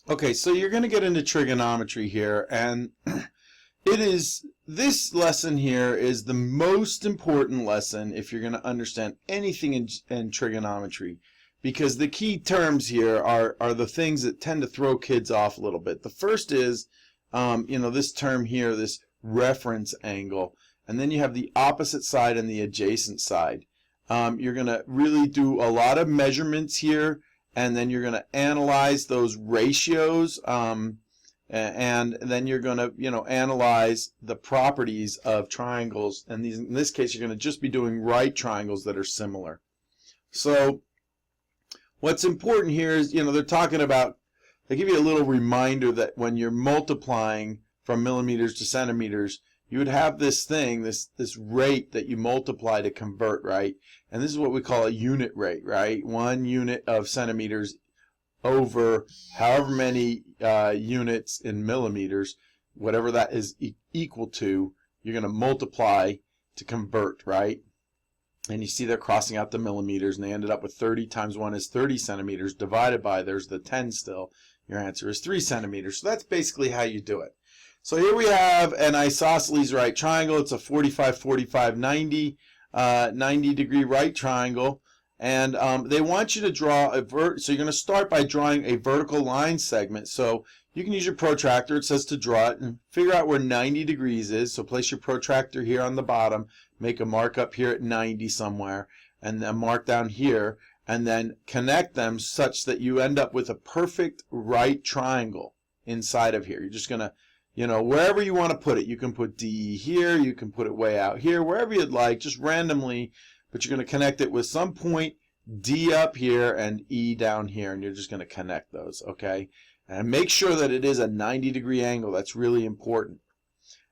Okay, so you're going to get into trigonometry here, and this lesson here is the most important lesson if you're going to understand anything in trigonometry, because the key terms here are the things that tend to throw kids off a little bit. The first is, this term here, this reference angle, and then you have the opposite side and the adjacent side. You're going to really do a lot of measurements here, and then you're going to analyze those ratios, and then you're going to analyze the properties of triangles, and in this case you're going to just be doing right triangles that are similar. So what's important here is, they're talking about, they give you a little reminder that when you're multiplying from millimeters to centimeters, you would have this thing, this rate that you multiply to convert, right? And this is what we call a unit rate, right? 1 unit of centimeters over however many units in millimeters, whatever that is equal to, you're going to multiply to convert, right? And you see they're crossing out the millimeters, and they ended up with 30 times 1 is 30 centimeters divided by, there's the 10 still, your answer is 3 centimeters. So that's basically how you do it. So here we have an isosceles right triangle. It's a 45, 45, 90, 90 degree right triangle. And they want you to draw so you're going to start by drawing a vertical line segment. So you can use your protractor. It says to draw it and figure out where 90 degrees is. So place your protractor here on the bottom, make a mark up here at 90 somewhere, and then mark down here, and then connect them such that you end up with a perfect right triangle inside of here. You're just going to, wherever you want to put it, you can put D here, you can put it way out here, wherever you'd like, just randomly, but you're going to connect it with some point D up here and E down here, and you're just going to connect those, okay? And make sure that it is a 90-degree angle. That's really important.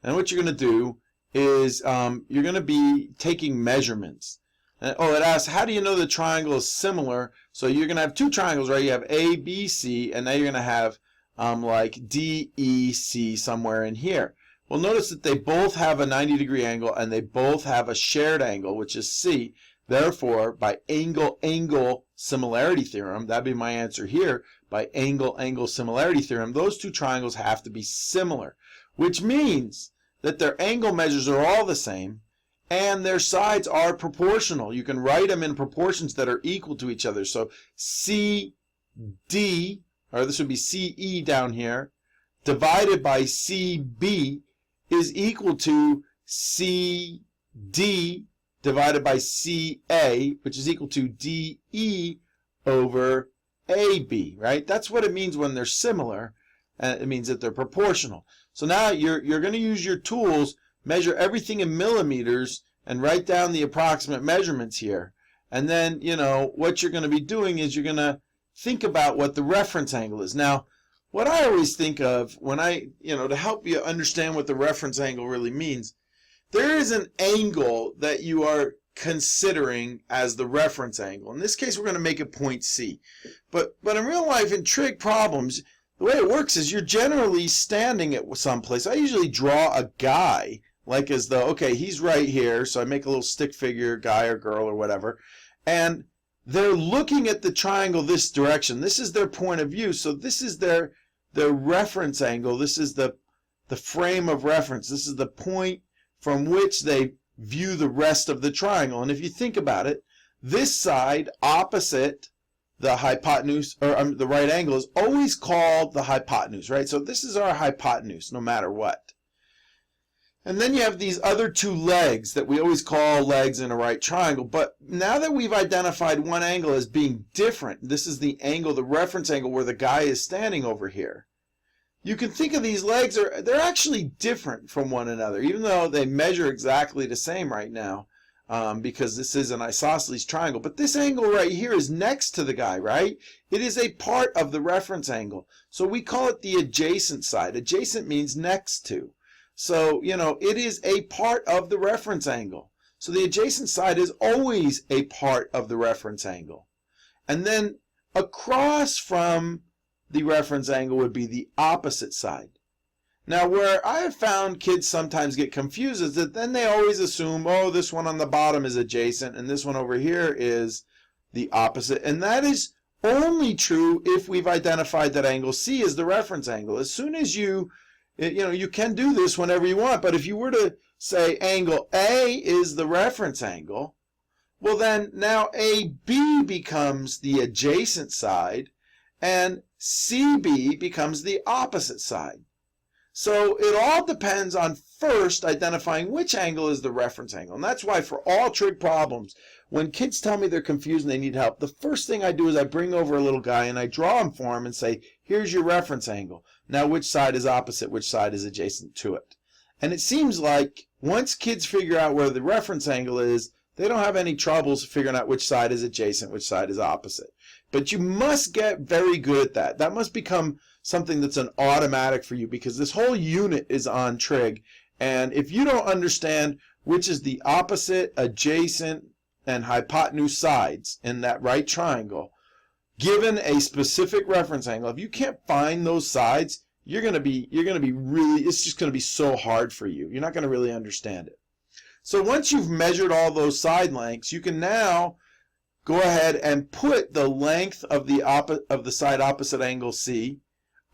And what you're going to do is you're going to be taking measurements. And, it asks, how do you know the triangle is similar? So you're going to have two triangles, right? You have A, B, C, and now you're going to have like D, E, C somewhere in here. Well, notice that they both have a 90-degree angle, and they both have a shared angle, which is C. Therefore, by angle-angle similarity theorem, that'd be my answer here, by angle-angle similarity theorem, those two triangles have to be similar, which means that their angle measures are all the same, and their sides are proportional. You can write them in proportions that are equal to each other. So CD, or this would be CE down here, divided by CB is equal to CD divided by CA, which is equal to DE over AB, right? That's what it means when they're similar, and it means that they're proportional. So now you're going to use your tools, measure everything in millimeters, and write down the approximate measurements here. And then, what you're going to be doing is you're going to think about what the reference angle is. Now, what I always think of when to help you understand what the reference angle really means, there is an angle that you are considering as the reference angle. In this case, we're going to make it point C. But in real life, in trig problems, the way it works is you're generally standing at some place. I usually draw a guy, like as though, okay, he's right here, so I make a little stick figure, guy or girl or whatever, and they're looking at the triangle this direction. This is their point of view, so this is their reference angle. This is the frame of reference. This is the point from which they view the rest of the triangle. And if you think about it, this side opposite the hypotenuse, or the right angle, is always called the hypotenuse, right? So this is our hypotenuse, no matter what. And then you have these other two legs that we always call legs in a right triangle. But now that we've identified one angle as being different, this is the angle, the reference angle where the guy is standing over here. You can think of these legs, they're actually different from one another, even though they measure exactly the same right now, because this is an isosceles triangle. But this angle right here is next to the guy, right? It is a part of the reference angle. So we call it the adjacent side. Adjacent means next to. So, it is a part of the reference angle. So the adjacent side is always a part of the reference angle. And then across from the reference angle would be the opposite side. Now, where I have found kids sometimes get confused is that then they always assume, oh, this one on the bottom is adjacent and this one over here is the opposite. And that is only true if we've identified that angle C is the reference angle. As soon as you can do this whenever you want, but if you were to say angle A is the reference angle, well then now AB becomes the adjacent side and CB becomes the opposite side. So it all depends on first identifying which angle is the reference angle. And that's why for all trig problems, when kids tell me they're confused and they need help, the first thing I do is I bring over a little guy and I draw him for him and say, here's your reference angle. Now which side is opposite, which side is adjacent to it? And it seems like once kids figure out where the reference angle is, they don't have any troubles figuring out which side is adjacent, which side is opposite. But you must get very good at that. That must become something that's an automatic for you, because this whole unit is on trig. And if you don't understand which is the opposite, adjacent, and hypotenuse sides in that right triangle, given a specific reference angle, if you can't find those sides, you're going to be really, it's just going to be so hard for you. You're not going to really understand it. So once you've measured all those side lengths, you can now go ahead and put the length of the side opposite angle C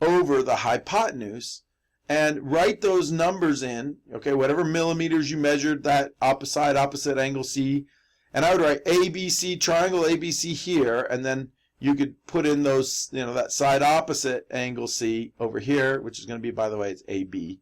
over the hypotenuse and write those numbers in, okay, whatever millimeters you measured that side opposite angle C, and I would write ABC, triangle ABC here, and then you could put in those, that side opposite angle C over here, which is going to be, by the way, it's AB,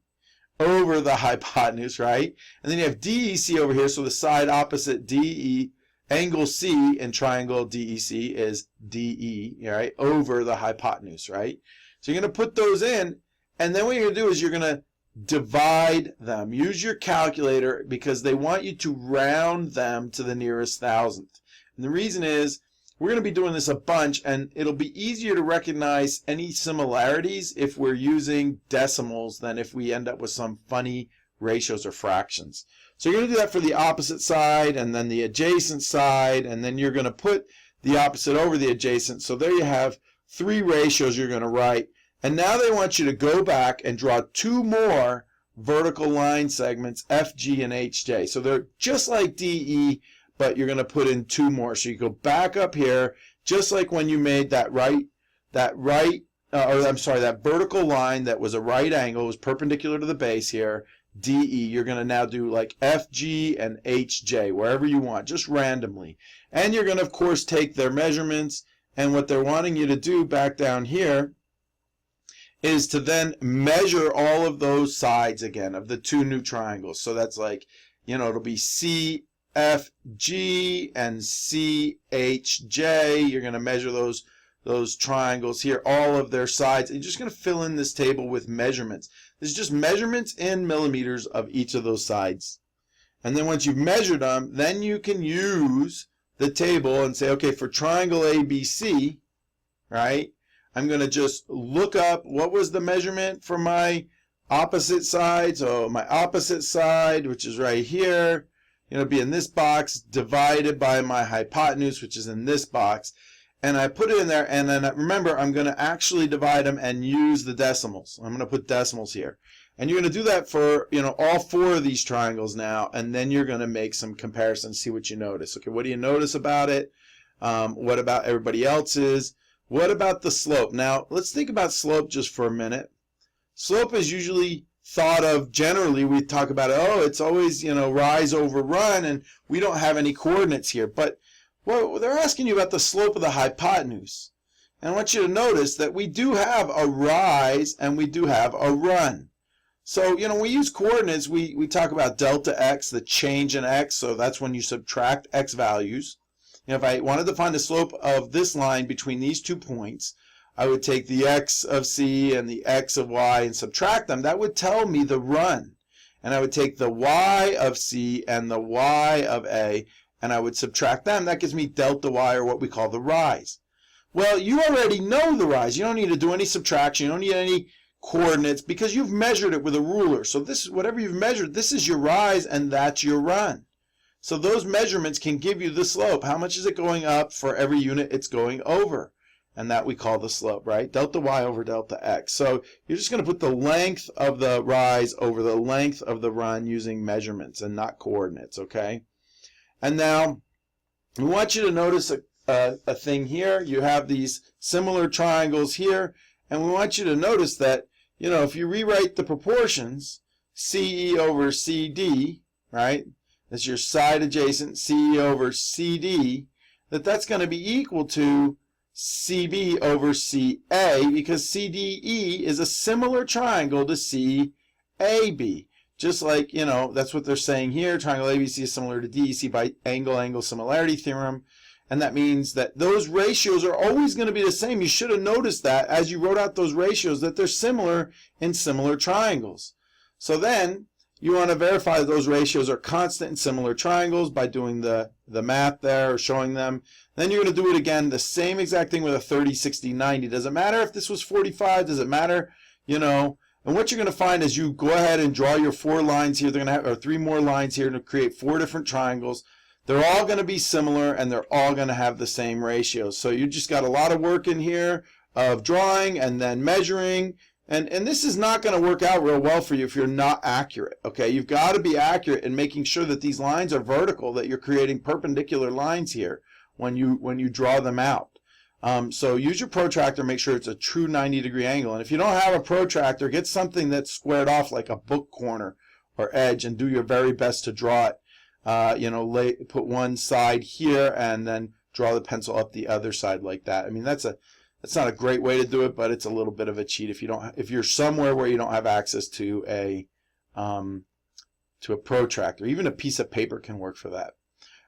over the hypotenuse, right? And then you have DEC over here, so the side opposite DE, angle C in triangle DEC is DE, right, over the hypotenuse, right? So you're going to put those in, and then what you're going to do is you're going to divide them. Use your calculator because they want you to round them to the nearest thousandth. And the reason is we're going to be doing this a bunch, and it'll be easier to recognize any similarities if we're using decimals than if we end up with some funny ratios or fractions. So you're going to do that for the opposite side and then the adjacent side, and then you're going to put the opposite over the adjacent. So there you have three ratios you're going to write. And now they want you to go back and draw two more vertical line segments, FG and HJ. So they're just like DE, but you're going to put in two more. So you go back up here, just like when you made that vertical line that was a right angle, was perpendicular to the base here, DE. You're going to now do like FG and HJ, wherever you want, just randomly. And you're going to, of course, take their measurements, and what they're wanting you to do back down here is to then measure all of those sides again of the two new triangles. So that's like, it'll be CFG and CHJ. You're going to measure those triangles here, all of their sides. And you're just going to fill in this table with measurements. This is just measurements in millimeters of each of those sides. And then once you've measured them, then you can use the table and say, okay, for triangle ABC, right, I'm going to just look up what was the measurement for my opposite side. So my opposite side, which is right here, be in this box, divided by my hypotenuse, which is in this box. And I put it in there, and then remember, I'm going to actually divide them and use the decimals. I'm going to put decimals here. And you're going to do that for, all four of these triangles now, and then you're going to make some comparisons, see what you notice. Okay, what do you notice about it? What about everybody else's? What about the slope? Now, let's think about slope just for a minute. Slope is usually thought of, generally, we talk about it, oh, it's always, rise over run, and we don't have any coordinates here. But well, they're asking you about the slope of the hypotenuse. And I want you to notice that we do have a rise and we do have a run. So, when we use coordinates, we talk about delta x, the change in x, so that's when you subtract x values. If I wanted to find the slope of this line between these 2 points, I would take the x of c and the x of y and subtract them. That would tell me the run. And I would take the y of c and the y of a, and I would subtract them. That gives me delta y, or what we call the rise. Well, you already know the rise. You don't need to do any subtraction. You don't need any coordinates because you've measured it with a ruler. So this, whatever you've measured, this is your rise and that's your run. So those measurements can give you the slope. How much is it going up for every unit it's going over? And that we call the slope, right? Delta y over delta x. So you're just going to put the length of the rise over the length of the run using measurements and not coordinates, okay? And now we want you to notice a thing here. You have these similar triangles here, and we want you to notice that, you know, if you rewrite the proportions, CE over CD, right? That's your side adjacent, CE over CD, that's going to be equal to CB over CA, because CDE is a similar triangle to CAB. Just like, you know, that's what they're saying here. Triangle ABC is similar to DEC by angle-angle similarity theorem. And that means that those ratios are always going to be the same. You should have noticed that as you wrote out those ratios, that they're similar in similar triangles. So then you want to verify that those ratios are constant in similar triangles by doing the math there or showing them. Then you're going to do it again, the same exact thing with a 30, 60, 90. Does it matter if this was 45? Does it matter, you know? And what you're going to find is you go ahead and draw your 4 lines here. They're going to have, or 3 more lines here to create 4 different triangles. They're all going to be similar, and they're all going to have the same ratios. So you just got a lot of work in here of drawing and then measuring. And this is not going to work out real well for you if you're not accurate. Okay, you've got to be accurate in making sure that these lines are vertical, that you're creating perpendicular lines here when you draw them out. So use your protractor, make sure it's a true 90-degree angle. And if you don't have a protractor, get something that's squared off like a book corner or edge, and do your very best to draw it. You know, put one side here and then draw the pencil up the other side like that. I mean, that's not a great way to do it, but it's a little bit of a cheat if you're somewhere where you don't have access to a protractor. Even a piece of paper can work for that.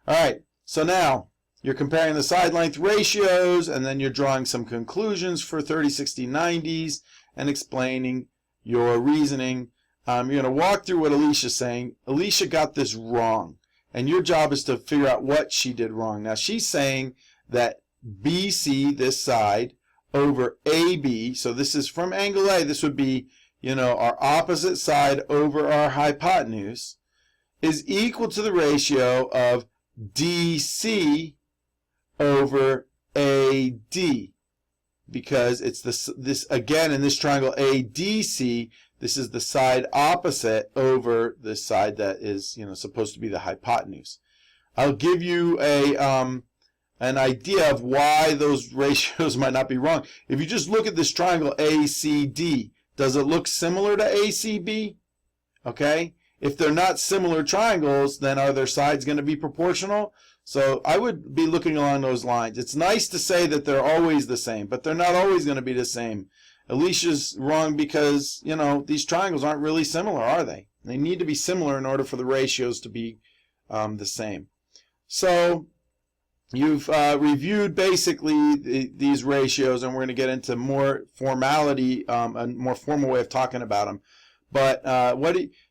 All right, so now you're comparing the side length ratios, and then you're drawing some conclusions for 30, 60, 90s and explaining your reasoning. You're going to walk through what Alicia's saying. Alicia got this wrong, and your job is to figure out what she did wrong. Now, she's saying that BC, this side, over AB, so this is from angle A, this would be, you know, our opposite side over our hypotenuse, is equal to the ratio of DC over AD, because it's this again in this triangle ADC, this is the side opposite over the side that is, you know, supposed to be the hypotenuse. I'll give you an idea of why those ratios might not be wrong. If you just look at this triangle ACD, does it look similar to ACB? Okay? If they're not similar triangles, then are their sides going to be proportional? So I would be looking along those lines. It's nice to say that they're always the same, but they're not always going to be the same. Alicia's wrong because, you know, these triangles aren't really similar, are they? They need to be similar in order for the ratios to be the same. So you've reviewed basically these ratios, and we're going to get into more formality, a more formal way of talking about them. But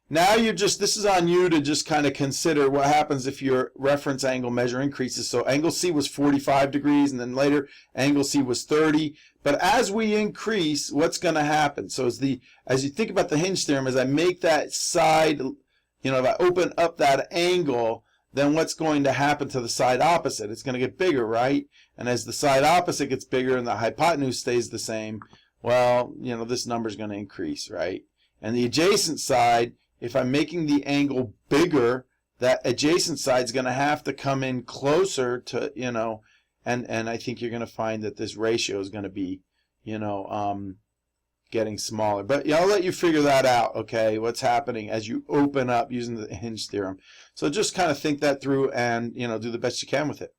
now this is on you to just kind of consider what happens if your reference angle measure increases. So angle C was 45 degrees, and then later angle C was 30. But as we increase, what's going to happen? So as you think about the Hinge theorem, as I make that side, you know, if I open up that angle, then what's going to happen to the side opposite? It's going to get bigger, right? And as the side opposite gets bigger and the hypotenuse stays the same, well, you know, this number is going to increase, right? And the adjacent side, if I'm making the angle bigger, that adjacent side is going to have to come in closer to, you know, and I think you're going to find that this ratio is going to be, you know, getting smaller. But yeah, I'll let you figure that out, okay, what's happening as you open up using the Hinge theorem. So just kind of think that through and, you know, do the best you can with it.